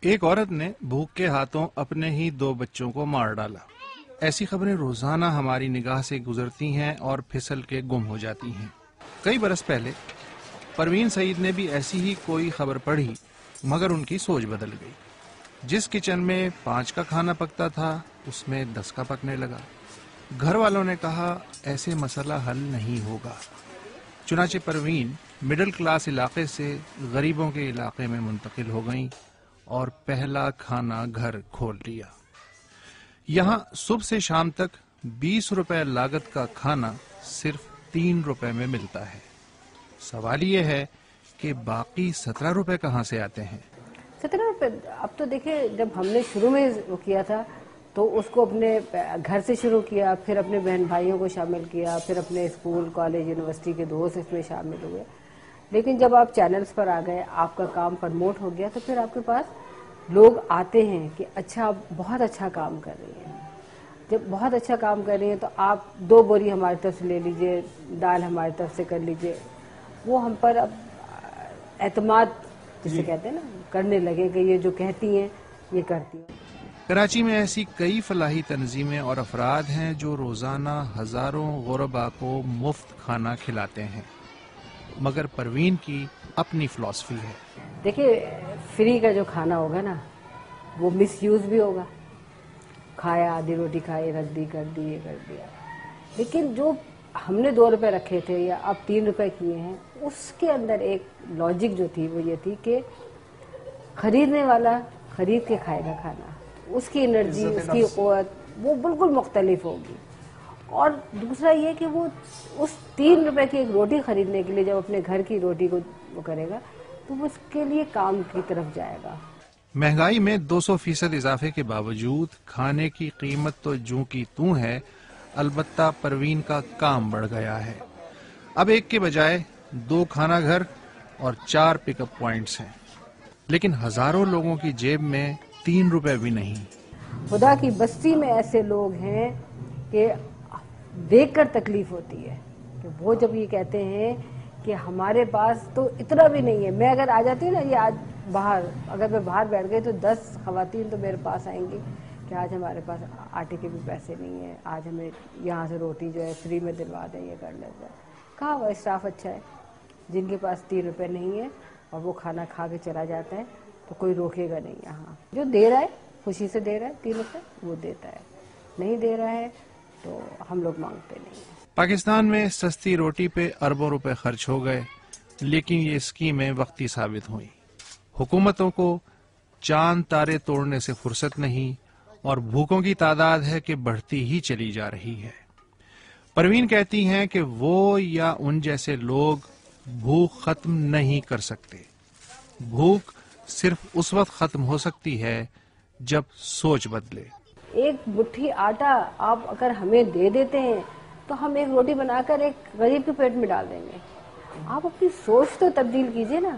ایک عورت نے بھوک کے ہاتھوں اپنے ہی 2 بچوں کو مار ڈالا۔ ایسی خبریں روزانہ ہماری نگاہ سے گزرتی ہیں اور پھسل کے گم ہو جاتی ہیں۔ کئی برس پہلے پروین سعید نے بھی ایسی ہی کوئی خبر پڑھی، مگر ان کی سوچ بدل گئی۔ جس کچن میں 5 کا کھانا پکتا تھا اس میں 10 کا پکنے لگا۔ گھر والوں نے کہا ایسے مسئلہ حل نہیں ہوگا، چنانچہ پروین مڈل کلاس علاقے سے غریبوں کے علاقے میں منتقل ہو گئیں اور پہلا کھانا گھر کھول لیا۔ یہاں صبح سے شام تک 20 روپے لاگت کا کھانا صرف 3 روپے میں ملتا ہے۔ سوال یہ ہے کہ باقی 17 روپے کہاں سے آتے ہیں؟ 17 روپے اب تو دیکھیں، جب ہم نے شروع میں وہ کیا تھا تو اس کو اپنے گھر سے شروع کیا، پھر اپنے بہن بھائیوں کو شامل کیا، پھر اپنے اسکول کالج یونیورسٹی کے دوست اس میں شامل ہوئے۔ لیکن جب آپ چینلز پر آ گئے، آپ کا کام پروموٹ ہو گیا، تو پھر آپ کے پاس لوگ آتے ہیں کہ اچھا آپ بہت اچھا کام کر رہی ہیں۔ جب بہت اچھا کام کر رہی ہیں تو آپ 2 بوری ہماری طرف سے لے لیجئے، دال ہماری طرف سے کر لیجئے۔ وہ ہم پر اب اعتماد جسے کہتے ہیں نا کرنے لگے کہ یہ جو کہتی ہیں یہ کرتی ہیں۔ کراچی میں ایسی کئی فلاحی تنظیمیں اور افراد ہیں جو روزانہ ہزاروں غربا کو مفت کھانا کھلاتے ہیں، مگر پروین کی اپنی فلسفی ہے۔ دیکھیے، فری کا جو کھانا ہوگا نا وہ مس یوز بھی ہوگا، کھایا آدھی روٹی کھائی رکھ دی، کر دی، یہ کر دیا۔ لیکن جو ہم نے 2 روپے رکھے تھے یا اب 3 روپے کیے ہیں، اس کے اندر ایک لاجک جو تھی وہ یہ تھی کہ خریدنے والا خرید کے کھائے گا کھانا، اس کی انرجی، اس کی قوت وہ بالکل مختلف ہوگی۔ اور دوسرا یہ کہ وہ اس 3 روپے کی ایک روٹی خریدنے کے لیے جب اپنے گھر کی روٹی کو وہ کرے گا تو وہ اس کے لیے کام کی طرف جائے گا۔ مہنگائی میں 200% اضافے کے باوجود کھانے کی قیمت تو جوں کی توں ہے، البتہ پروین کا کام بڑھ گیا ہے۔ اب 1 کے بجائے 2 کھانا گھر اور 4 پک اپ پوائنٹس ہیں، لیکن ہزاروں لوگوں کی جیب میں 3 روپے بھی نہیں۔ خدا کی بستی میں ایسے لوگ ہیں کہ دیکھ کر تکلیف ہوتی ہے کہ وہ جب یہ کہتے ہیں کہ ہمارے پاس تو اتنا بھی نہیں ہے۔ میں اگر آ جاتی ہوں نا، یہ آج باہر اگر میں باہر بیٹھ گئی تو 10 خواتین تو میرے پاس آئیں گی کہ آج ہمارے پاس آٹے کے بھی پیسے نہیں ہیں، آج ہمیں یہاں سے روٹی جو ہے فری میں دلوا دیں، یہ کر لیتے ہیں۔ کہاں وہ اسٹاف اچھا ہے جن کے پاس 3 روپے نہیں ہے اور وہ کھانا کھا کے چلا جاتا ہے تو کوئی روکے گا نہیں۔ یہاں جو دے رہا ہے خوشی سے دے رہا ہے 3 روپے وہ دیتا ہے، نہیں دے رہا ہے تو ہم لوگ مانگتے نہیں ہیں۔ پاکستان میں سستی روٹی پہ اربوں روپے خرچ ہو گئے، لیکن یہ اسکیمیں وقتی ثابت ہوئیں۔ حکومتوں کو چاند تارے توڑنے سے فرصت نہیں اور بھوکوں کی تعداد ہے کہ بڑھتی ہی چلی جا رہی ہے۔ پروین کہتی ہیں کہ وہ یا ان جیسے لوگ بھوک ختم نہیں کر سکتے۔ بھوک صرف اس وقت ختم ہو سکتی ہے جب سوچ بدلے۔ ایک مٹھی آٹا آپ اگر ہمیں دے دیتے ہیں تو ہم ایک روٹی بنا کر ایک غریب کے پیٹ میں ڈال دیں گے۔ آپ اپنی سوچ تو تبدیل کیجئے نا۔